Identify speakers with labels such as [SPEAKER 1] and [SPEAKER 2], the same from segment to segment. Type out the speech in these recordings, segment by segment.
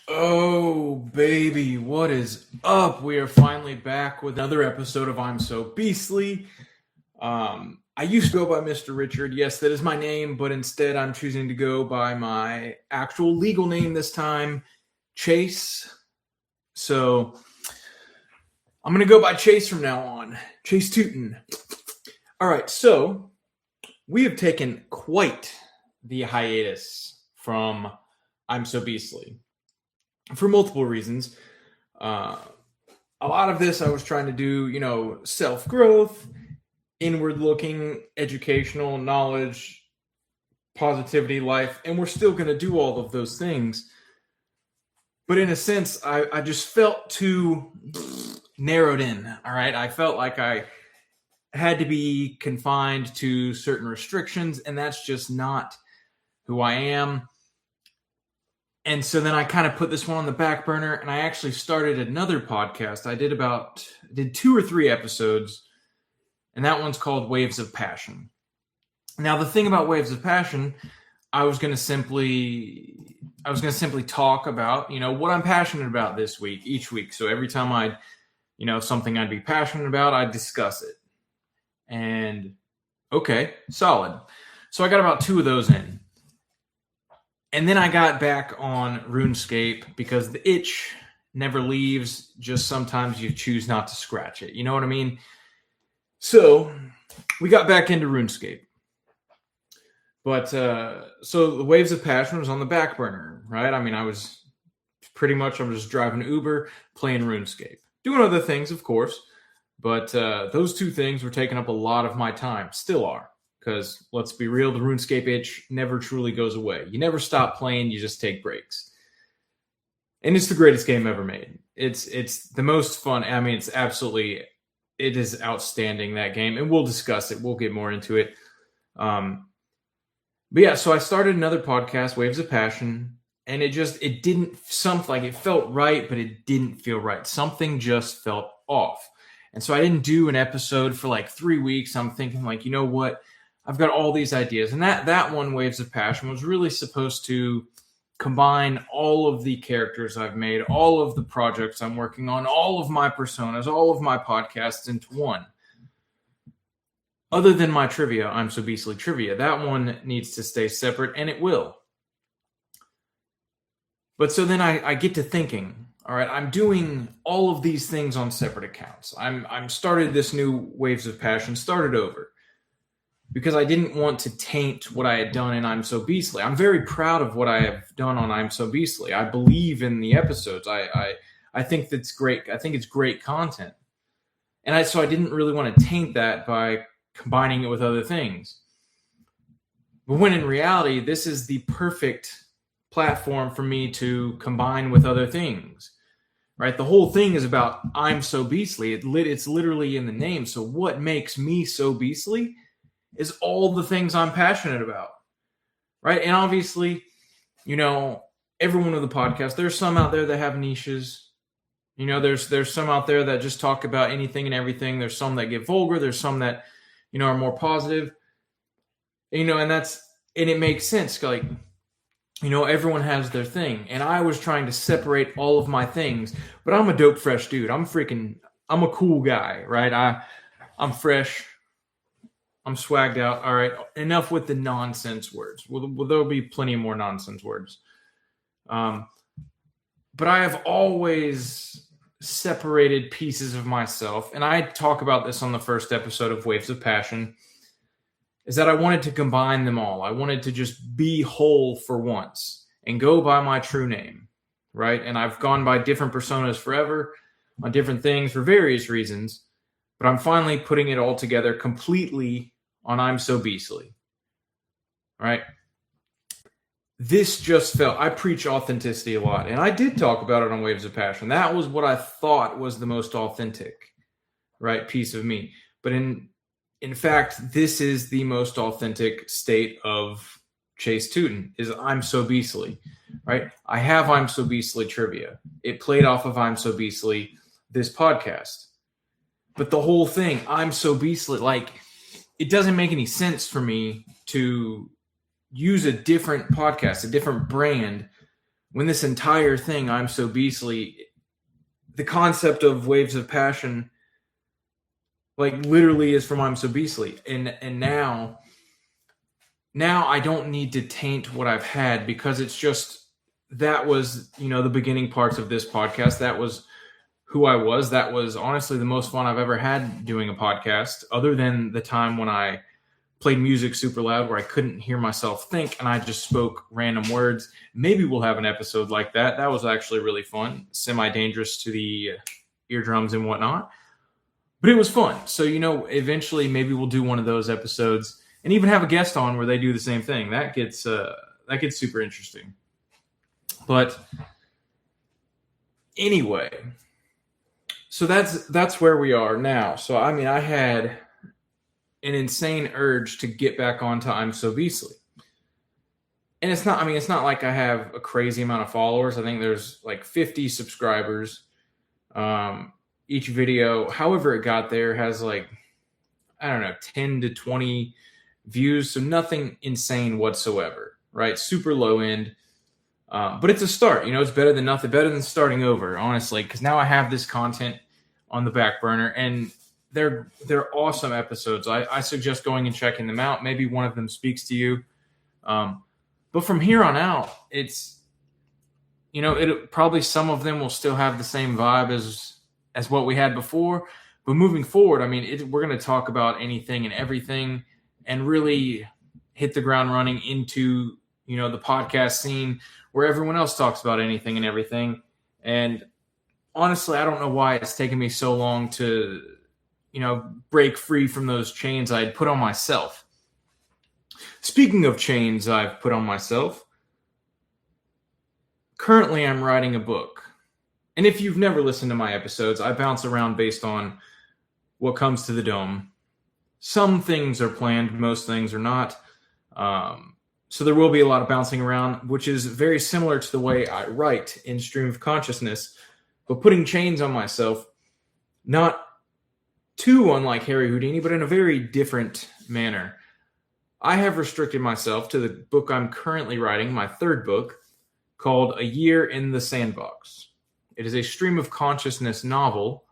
[SPEAKER 1] Oh, baby, what is up? We are finally back with another episode of I'm So Beastly. I used to go by Mr. Richard. Yes, that is my name, but instead I'm choosing to go by my actual legal name this time, Chase. So I'm going to go by Chase from now on. Chase Tootin. All right, so we have taken quite the hiatus from I'm So Beastly for multiple reasons. A lot of this I was trying to do, self-growth, inward-looking, educational, knowledge, positivity, life, and we're still going to do all of those things. But in a sense, I just felt too narrowed in, all right? I felt like I had to be confined to certain restrictions, and that's just not who I am. And so then I kind of put this one on the back burner, and I actually started another podcast. I did 2 or 3 episodes, and that one's called Waves of Passion. Now, the thing about Waves of Passion, I was going to simply talk about, what I'm passionate about this week, each week. So every time something I'd be passionate about, I'd discuss it. And okay, solid. So I got about 2 of those in. And then I got back on Runescape because the itch never leaves. Just sometimes you choose not to scratch it. You know what I mean? So we got back into Runescape. But so the Waves of Passion was on the back burner, right? I mean, I was just driving Uber, playing Runescape. Doing other things, of course. But those 2 things were taking up a lot of my time. Still are. Because let's be real, the RuneScape itch never truly goes away. You never stop playing, you just take breaks. And it's the greatest game ever made. It's the most fun. I mean, it is outstanding, that game. And we'll discuss it. We'll get more into it. But yeah, so I started another podcast, Waves of Passion. And it felt right, but it didn't feel right. Something just felt off. And so I didn't do an episode for like 3 weeks. I'm thinking like, you know what? I've got all these ideas. And that one, Waves of Passion, was really supposed to combine all of the characters I've made, all of the projects I'm working on, all of my personas, all of my podcasts into one. Other than my trivia, I'm So Beastly Trivia. That one needs to stay separate, and it will. But so then I get to thinking, all right, I'm doing all of these things on separate accounts. I'm started this new Waves of Passion, started over. Because I didn't want to taint what I had done in I'm So Beastly. I'm very proud of what I have done on I'm So Beastly. I believe in the episodes. I think that's great. I think it's great content. And so I didn't really want to taint that by combining it with other things. But when in reality, this is the perfect platform for me to combine with other things. Right? The whole thing is about I'm So Beastly. It's literally in the name. So what makes me so beastly is all the things I'm passionate about, right? And obviously, every one of the podcasts, there's some out there that have niches. There's some out there that just talk about anything and everything. There's some that get vulgar. There's some that, are more positive. And it makes sense. Like, everyone has their thing. And I was trying to separate all of my things, but I'm a dope, fresh dude. I'm a cool guy, right? I'm fresh. I'm swagged out. All right, enough with the nonsense words. There'll be plenty more nonsense words. But I have always separated pieces of myself, and I talk about this on the first episode of Waves of Passion, is that I wanted to combine them all. I wanted to just be whole for once and go by my true name, right? And I've gone by different personas forever on different things for various reasons, but I'm finally putting it all together completely on I'm So Beastly. All right. This just felt, I preach authenticity a lot, and I did talk about it on Waves of Passion. That was what I thought was the most authentic, right, piece of me. But in fact, this is the most authentic state of Chase Tootin, is I'm So Beastly, right? I have I'm So Beastly Trivia. It played off of I'm So Beastly, this podcast. But the whole thing, I'm So Beastly, like, it doesn't make any sense for me to use a different podcast, a different brand, when this entire thing, I'm So Beastly, the concept of Waves of Passion, like, literally is from I'm So Beastly. And now I don't need to taint what I've had, because it's just, that was, the beginning parts of this podcast. That was who I was. That was honestly the most fun I've ever had doing a podcast, other than the time when I played music super loud where I couldn't hear myself think and I just spoke random words. Maybe we'll have an episode like that. That was actually really fun, semi-dangerous to the eardrums and whatnot. But it was fun. So, eventually maybe we'll do one of those episodes and even have a guest on where they do the same thing. That gets super interesting. But anyway, so that's where we are now. So, I mean, I had an insane urge to get back onto I'm So Beastly. And it's not like I have a crazy amount of followers. I think there's like 50 subscribers. Each video, however it got there, has like, I don't know, 10 to 20 views. So nothing insane whatsoever, right? Super low end. But it's a start. It's better than nothing, better than starting over, honestly, because now I have this content on the back burner, and they're awesome episodes. I suggest going and checking them out. Maybe one of them speaks to you. But from here on out, it's, it probably, some of them will still have the same vibe as what we had before. But moving forward, I mean, we're going to talk about anything and everything, and really hit the ground running into, the podcast scene where everyone else talks about anything and everything. And honestly, I don't know why it's taken me so long to, break free from those chains I had put on myself. Speaking of chains I've put on myself, currently I'm writing a book. And if you've never listened to my episodes, I bounce around based on what comes to the dome. Some things are planned, most things are not. So there will be a lot of bouncing around, which is very similar to the way I write in Stream of Consciousness, but putting chains on myself, not too unlike Harry Houdini, but in a very different manner. I have restricted myself to the book I'm currently writing, my third book, called A Year in the Sandbox. It is a stream of consciousness novel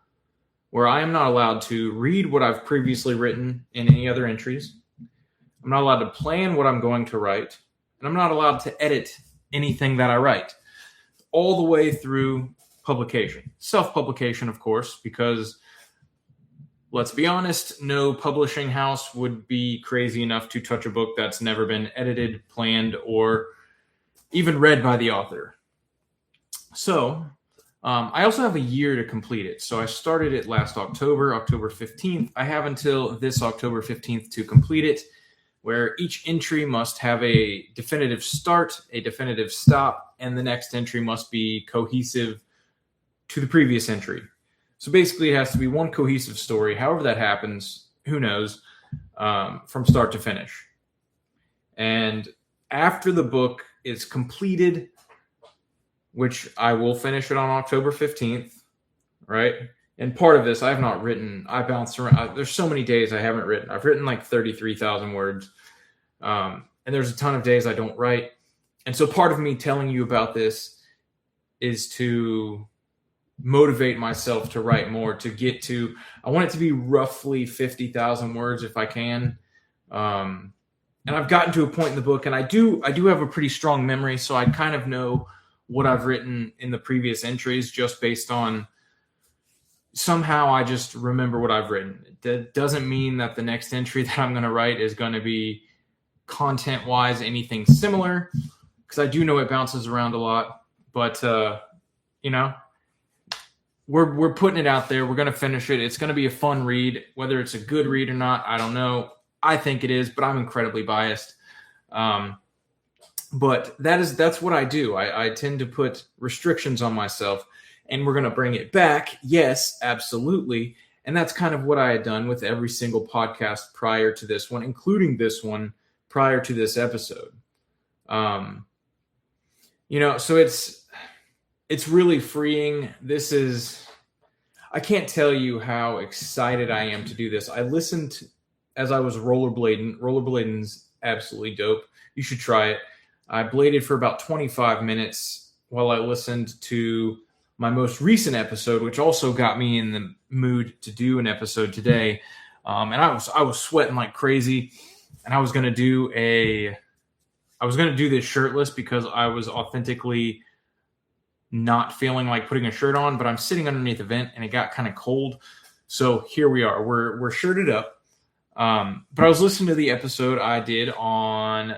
[SPEAKER 1] where I am not allowed to read what I've previously written in any other entries. I'm not allowed to plan what I'm going to write, and I'm not allowed to edit anything that I write, all the way through publication. Self-publication, of course, because let's be honest, no publishing house would be crazy enough to touch a book that's never been edited, planned, or even read by the author. So, I also have a year to complete it. So I started it last October 15th. I have until this October 15th to complete it, where each entry must have a definitive start, a definitive stop, and the next entry must be cohesive to the previous entry. So basically, it has to be one cohesive story. However that happens, who knows, from start to finish. And after the book is completed, which I will finish it on October 15th, right? And part of this, I have not written. I bounced around. There's so many days I haven't written. I've written like 33,000 words. And there's a ton of days I don't write. And so part of me telling you about this is to motivate myself to write more, to get to, I want it to be roughly 50,000 words if I can. And I've gotten to a point in the book, and I do have a pretty strong memory, so I kind of know what I've written in the previous entries just based on, somehow I just remember what I've written. That doesn't mean that the next entry that I'm going to write is going to be content-wise anything similar, because I do know it bounces around a lot, but we're putting it out there. We're going to finish it. It's going to be a fun read. Whether it's a good read or not, I don't know. I think it is, but I'm incredibly biased. But that's what I do. I tend to put restrictions on myself, and we're going to bring it back. Yes, absolutely. And that's kind of what I had done with every single podcast prior to this one, including this one prior to this episode. So it's really freeing. I can't tell you how excited I am to do this. I listened as I was rollerblading. Rollerblading's absolutely dope. You should try it. I bladed for about 25 minutes while I listened to my most recent episode, which also got me in the mood to do an episode today. And I was sweating like crazy, and I was gonna do this shirtless because I was authentically not feeling like putting a shirt on, but I'm sitting underneath a vent and it got kind of cold. So here we are. We're shirted up. But I was listening to the episode I did on,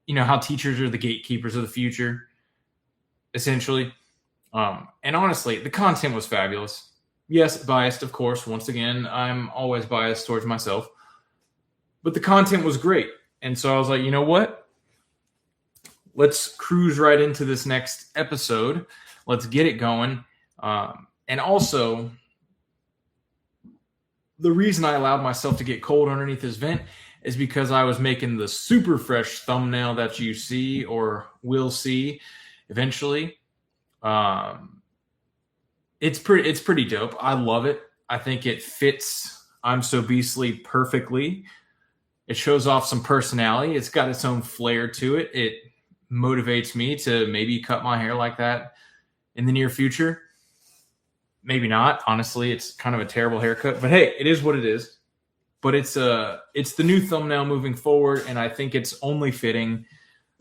[SPEAKER 1] how teachers are the gatekeepers of the future, essentially. And honestly, the content was fabulous. Yes, biased, of course. Once again, I'm always biased towards myself. But the content was great. And so I was like, you know what? Let's cruise right into this next episode. Let's get it going. And also, the reason I allowed myself to get cold underneath this vent is because I was making the super fresh thumbnail that you see or will see eventually. It's pretty dope. I love it. I think it fits I'm So Beastly perfectly. It shows off some personality. It's got its own flair to it. It motivates me to maybe cut my hair like that in the near future. Maybe not. Honestly, it's kind of a terrible haircut, but hey, it is what it is. But it's the new thumbnail moving forward, and I think it's only fitting.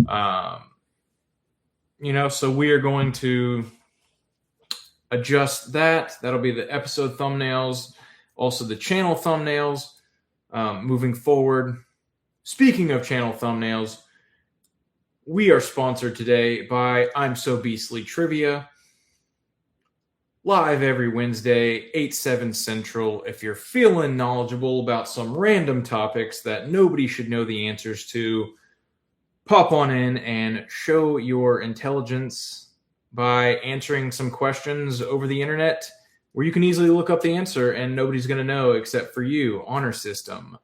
[SPEAKER 1] So we are going to adjust that. That'll be the episode thumbnails, also the channel thumbnails moving forward. Speaking of channel thumbnails, we are sponsored today by I'm So Beastly Trivia. Live every Wednesday, 8/7 Central. If you're feeling knowledgeable about some random topics that nobody should know the answers to, pop on in and show your intelligence by answering some questions over the internet where you can easily look up the answer and nobody's going to know except for you. Honor system.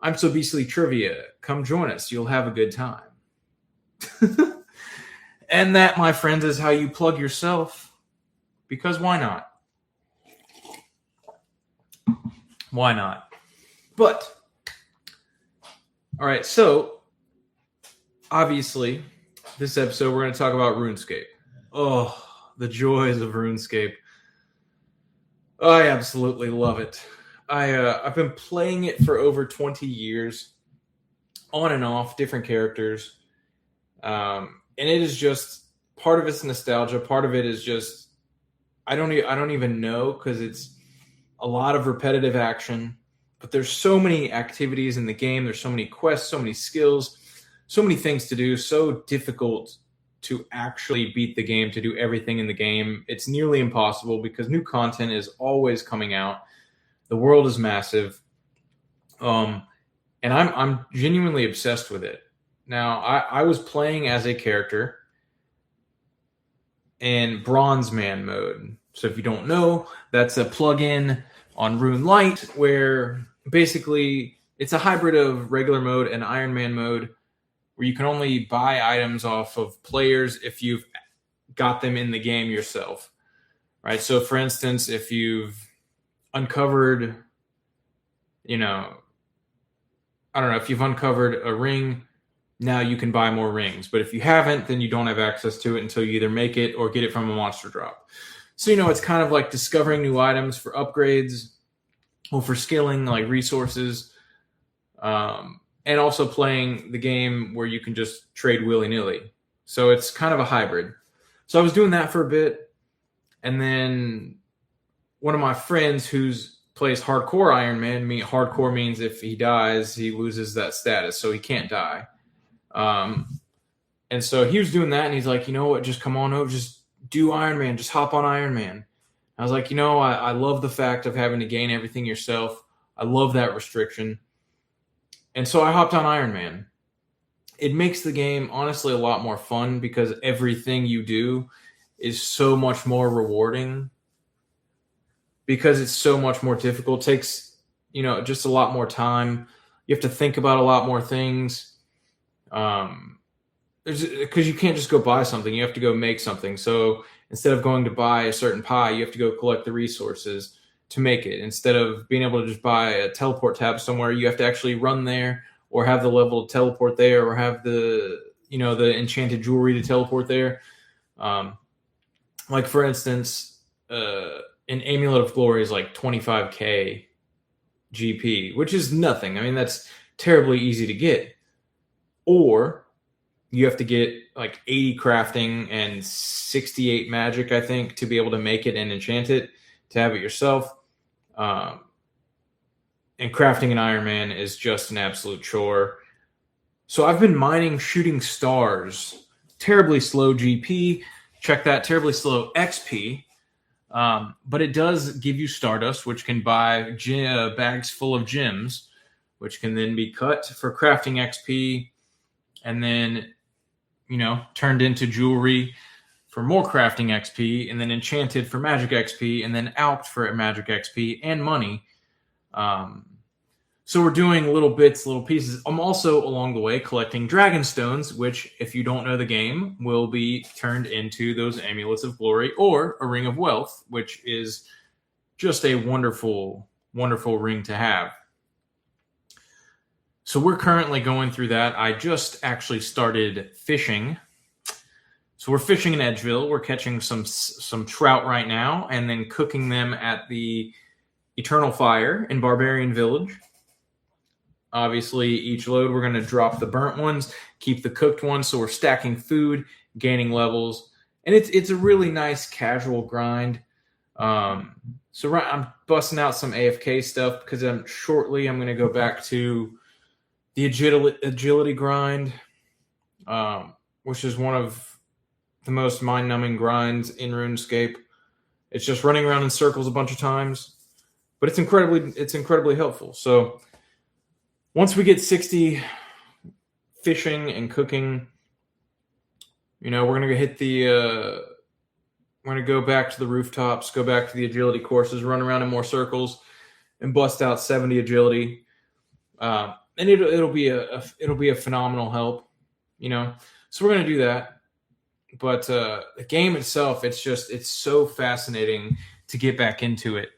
[SPEAKER 1] I'm So Beastly Trivia. Come join us. You'll have a good time. And that, my friends, is how you plug yourself. Because why not? Why not? But, all right, so, obviously, this episode we're going to talk about RuneScape. Oh, the joys of RuneScape. I absolutely love it. I've been playing it for over 20 years, on and off, different characters. And it is just, part of it's nostalgia, part of it is just, I don't even know, because it's a lot of repetitive action, but there's so many activities in the game, there's so many quests, so many skills, so many things to do, so difficult to actually beat the game, to do everything in the game. It's nearly impossible because new content is always coming out. The world is massive. And I'm genuinely obsessed with it. Now, I was playing as a character in Bronze Man mode. So if you don't know, that's a plugin on Rune Light where basically it's a hybrid of regular mode and Iron Man mode where you can only buy items off of players if you've got them in the game yourself. Right? So for instance, if you've uncovered, if you've uncovered a ring, now you can buy more rings. But if you haven't, then you don't have access to it until you either make it or get it from a monster drop. So, it's kind of like discovering new items for upgrades or for skilling, like resources. And also playing the game where you can just trade willy-nilly. So it's kind of a hybrid. So I was doing that for a bit. And then one of my friends who plays hardcore Iron Man, hardcore means if he dies, he loses that status. So he can't die. And so he was doing that, and he's like, you know what, just come on over, just do Iron Man, just hop on Iron Man. I was like, I love the fact of having to gain everything yourself. I love that restriction. And so I hopped on Iron Man. It makes the game honestly a lot more fun because everything you do is so much more rewarding because it's so much more difficult. It takes, just a lot more time. You have to think about a lot more things. Because you can't just go buy something, you have to go make something. So instead of going to buy a certain pie, you have to go collect the resources to make it. Instead of being able to just buy a teleport tab somewhere, you have to actually run there or have the level to teleport there or have the enchanted jewelry to teleport there. Um, like for instance, an Amulet of Glory is like 25k GP, which is nothing. I mean, that's terribly easy to get. Or you have to get like 80 crafting and 68 magic, I think, to be able to make it and enchant it, to have it yourself. And crafting an Iron Man is just an absolute chore. So I've been mining Shooting Stars. Terribly slow GP. Check that. Terribly slow XP. But it does give you Stardust, which can buy bags full of gems, which can then be cut for crafting XP, and then, turned into jewelry for more crafting XP, and then enchanted for magic XP, and then alped for magic XP and money. So we're doing little bits, little pieces. I'm also, along the way, collecting Dragon Stones, which, if you don't know the game, will be turned into those Amulets of Glory or a Ring of Wealth, which is just a wonderful, wonderful ring to have. So we're currently going through that. I just actually started fishing. So we're fishing in Edgeville. We're catching some trout right now and then cooking them at the Eternal Fire in Barbarian Village. Obviously, each load we're going to drop the burnt ones, keep the cooked ones, so we're stacking food, gaining levels, and it's a really nice casual grind. So I'm busting out some AFK stuff because I'm going to go back to the agility grind, which is one of the most mind-numbing grinds in RuneScape. It's just running around in circles a bunch of times, but it's incredibly helpful. So once we get 60 fishing and cooking, we're going to hit we're going to go back to the rooftops, go back to the agility courses, run around in more circles, and bust out 70 agility. And it'll be a phenomenal help, So we're going to do that. But the game itself, it's so fascinating to get back into it.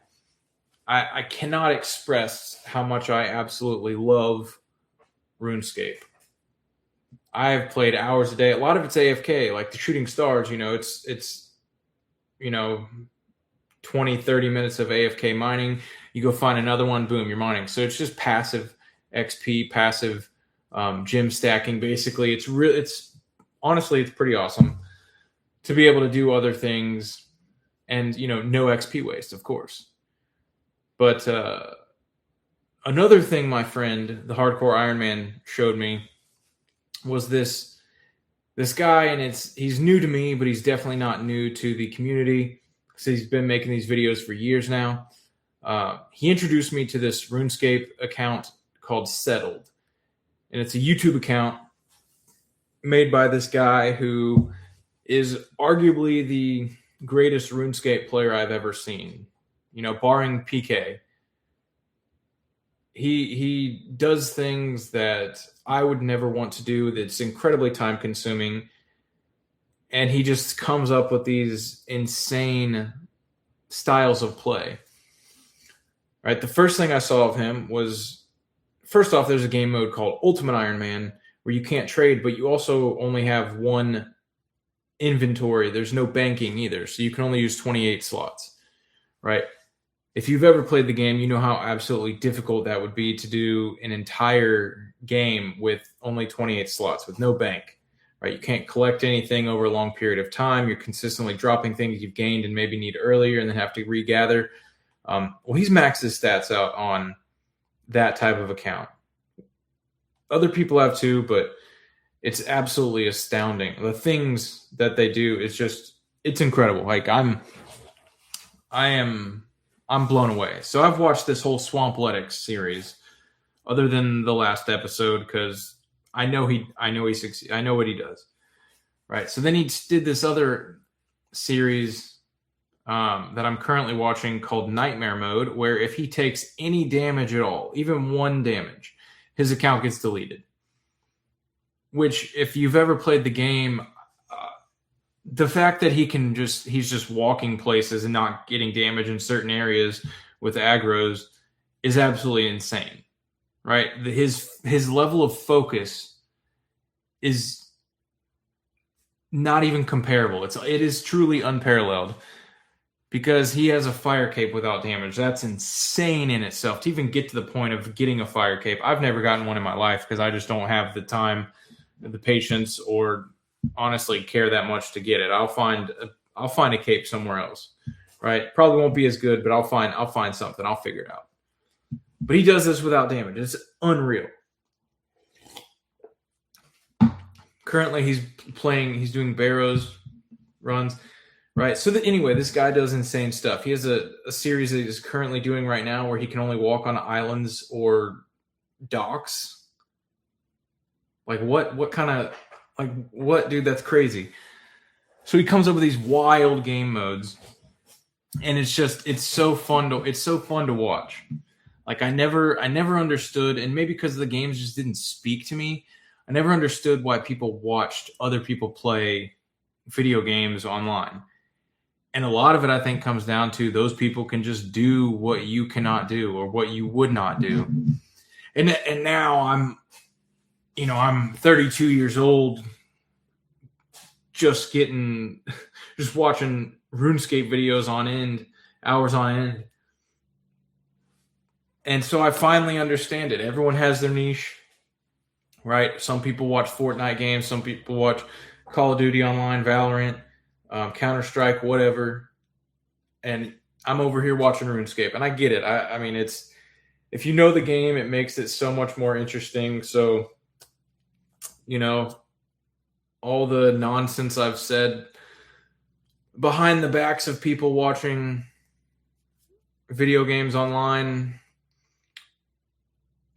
[SPEAKER 1] I cannot express how much I absolutely love RuneScape. I have played hours a day. A lot of it's AFK, like the Shooting Stars, it's 20, 30 minutes of AFK mining. You go find another one, boom, you're mining. So it's just passive XP, passive gem stacking. Basically, honestly, it's pretty awesome to be able to do other things and, no XP waste, of course. But another thing my friend, the Hardcore Iron Man, showed me was this guy, and he's new to me, but he's definitely not new to the community because he's been making these videos for years now. He introduced me to this RuneScape account called Settled, and it's a YouTube account made by this guy who is arguably the greatest RuneScape player I've ever seen. Barring PK. He does things that I would never want to do, that's incredibly time consuming, and he just comes up with these insane styles of play. Right? The first thing I saw of him was, first off, there's a game mode called Ultimate Iron Man where you can't trade, but you also only have one inventory. There's no banking either, so you can only use 28 slots. Right? If you've ever played the game, you know how absolutely difficult that would be to do an entire game with only 28 slots, with no bank, right? You can't collect anything over a long period of time. You're consistently dropping things you've gained and maybe need earlier and then have to regather. Well, he's maxed his stats out on that type of account. Other people have too, but it's absolutely astounding. The things that they do is it's incredible. Like I'm blown away. So I've watched this whole Swampletics series, other than the last episode, because I know he succeeds. I know what he does. Right. So then he did this other series that I'm currently watching called Nightmare Mode, where if he takes any damage at all, even one damage, his account gets deleted. Which, if you've ever played the game, the fact that he's just walking places and not getting damage in certain areas with aggros is absolutely insane, right? His level of focus is not even comparable. It is truly unparalleled because he has a fire cape without damage. That's insane in itself to even get to the point of getting a fire cape. I've never gotten one in my life because I just don't have the time, the patience, or honestly care that much to get it. I'll find a cape somewhere else, right? Probably won't be as good, but I'll find something. I'll figure it out. But he does this without damage. It's unreal. Currently, he's doing Barrows runs, right? So anyway, this guy does insane stuff. He has a series that he's currently doing right now where he can only walk on islands or docks. Like what kind of, like what, dude, that's crazy. So he comes up with these wild game modes, and it's so fun to watch. Like I never understood, and maybe because the games just didn't speak to me, I never understood why people watched other people play video games online. And a lot of it, I think, comes down to those people can just do what you cannot do or what you would not do. And now I'm 32 years old, just watching RuneScape videos on end, hours on end. And so I finally understand it. Everyone has their niche, right? Some people watch Fortnite games. Some people watch Call of Duty Online, Valorant, Counter-Strike, whatever. And I'm over here watching RuneScape. And I get it. I mean, if you know the game, it makes it so much more interesting. So, all the nonsense I've said behind the backs of people watching video games online,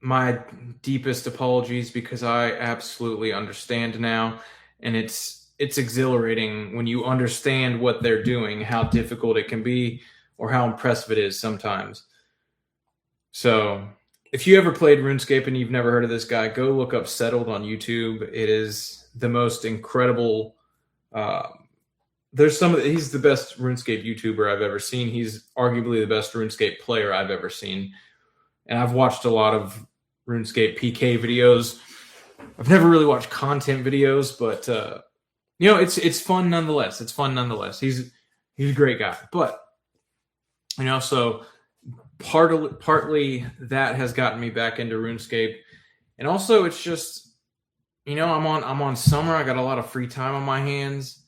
[SPEAKER 1] my deepest apologies, because I absolutely understand now. And it's exhilarating when you understand what they're doing, how difficult it can be, or how impressive it is sometimes. So if you ever played RuneScape and you've never heard of this guy, go look up Settled on YouTube. It is the most incredible. He's the best RuneScape YouTuber I've ever seen. He's arguably the best RuneScape player I've ever seen. And I've watched a lot of RuneScape PK videos. I've never really watched content videos, but it's fun nonetheless. It's fun nonetheless. He's a great guy. But so partly that has gotten me back into RuneScape. And also it's just, I'm on summer. I got a lot of free time on my hands.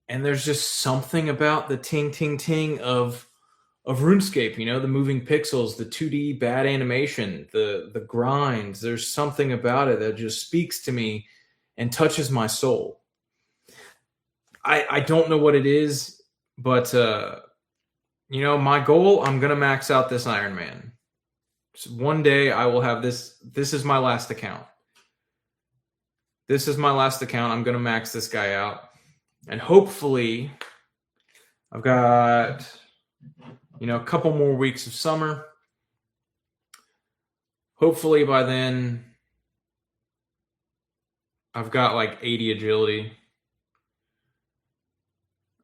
[SPEAKER 1] And there's just something about the ting ting ting of RuneScape, the moving pixels, the 2D bad animation, the grinds. There's something about it that just speaks to me and touches my soul. I don't know what it is, but my goal, I'm gonna max out this Iron Man. So one day I will have this. This is my last account. I'm gonna max this guy out, and hopefully, I've got a couple more weeks of summer. Hopefully by then, I've got like 80 agility.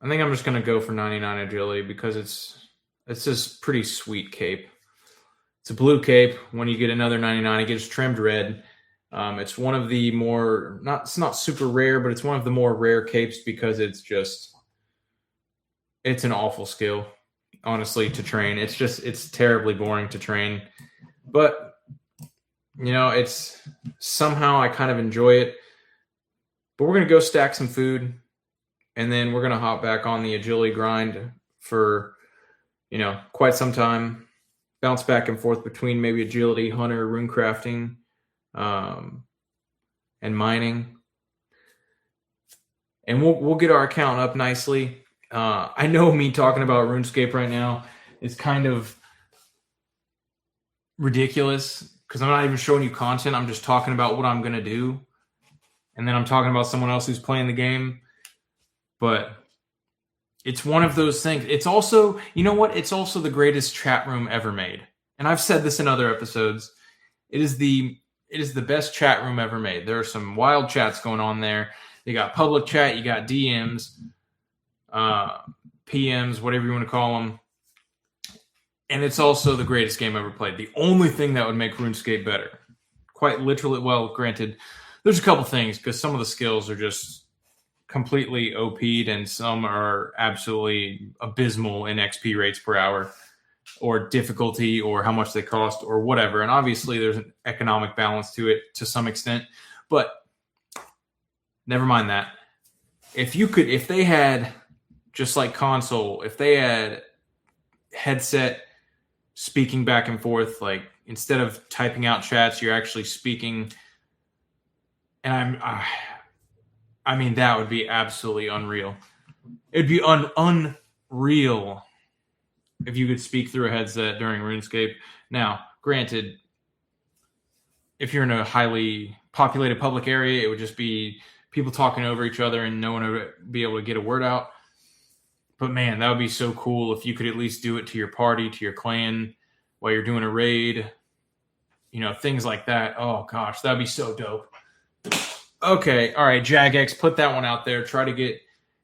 [SPEAKER 1] I think I'm just going to go for 99 agility because it's this pretty sweet cape. It's a blue cape. When you get another 99, it gets trimmed red. It's one of the more, it's not super rare, but it's one of the more rare capes because it's an awful skill. Honestly, to train, it's terribly boring to train, but it's somehow I kind of enjoy it. But we're gonna go stack some food, and then we're gonna hop back on the agility grind for quite some time. Bounce back and forth between maybe agility, hunter, rune crafting, and mining, and we'll get our account up nicely. I know me talking about RuneScape right now is kind of ridiculous because I'm not even showing you content. I'm just talking about what I'm going to do. And then I'm talking about someone else who's playing the game. But it's one of those things. It's also, it's also the greatest chat room ever made. And I've said this in other episodes. It is the best chat room ever made. There are some wild chats going on there. You got public chat, you got DMs. PMs, whatever you want to call them. And it's also the greatest game ever played. The only thing that would make RuneScape better. Quite literally, well, granted, there's a couple things because some of the skills are just completely OP'd and some are absolutely abysmal in XP rates per hour or difficulty or how much they cost or whatever. And obviously there's an economic balance to it to some extent, but never mind that. If they had, just like console, if they had headset speaking back and forth, like instead of typing out chats, you're actually speaking. And I mean, that would be absolutely unreal. It'd be unreal if you could speak through a headset during RuneScape. Now, granted, if you're in a highly populated public area, it would just be people talking over each other and no one would be able to get a word out. But man, that would be so cool if you could at least do it to your party, to your clan, while you're doing a raid. You know, things like that. Oh gosh, that'd be so dope. Okay, all right, Jagex, put that one out there. Try to get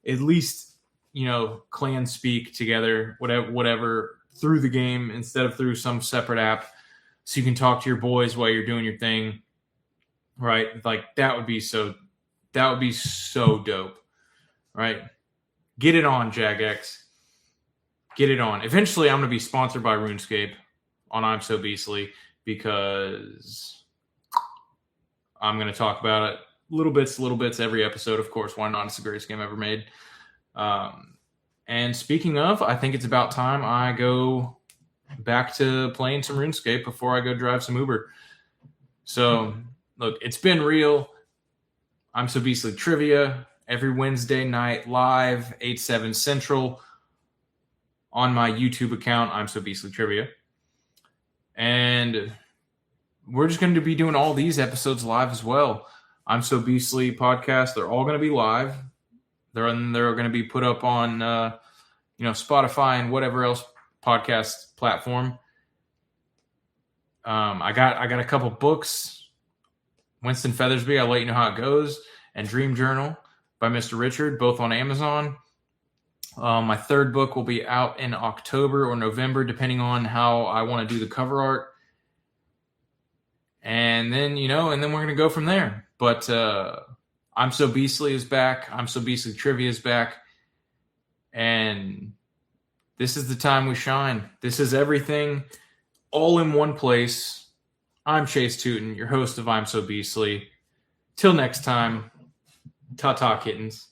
[SPEAKER 1] at least, you know, clan speak together, whatever, through the game instead of through some separate app, so you can talk to your boys while you're doing your thing, right? Like that would be so dope, right? Get it on, Jagex. Get it on. Eventually, I'm going to be sponsored by RuneScape on I'm So Beastly because I'm going to talk about it little bits every episode. Of course, why not? It's the greatest game ever made. And speaking of, I think it's about time I go back to playing some RuneScape before I go drive some Uber. So, look, it's been real. I'm So Beastly Trivia every Wednesday night live, 8/7 Central on my YouTube account, I'm So Beastly Trivia. And we're just going to be doing all these episodes live as well. I'm So Beastly podcast, they're all going to be live. They're going to be put up on Spotify and whatever else podcast platform. I got a couple books. Winston Feathersby, I'll let you know how it goes, and Dream Journal by Mr. Richard, both on Amazon. My third book will be out in October or November, depending on how I want to do the cover art. And then, we're going to go from there. But I'm So Beastly is back. I'm So Beastly Trivia is back. And this is the time we shine. This is everything all in one place. I'm Chase Tootin, your host of I'm So Beastly. Till next time, ta-ta, kittens.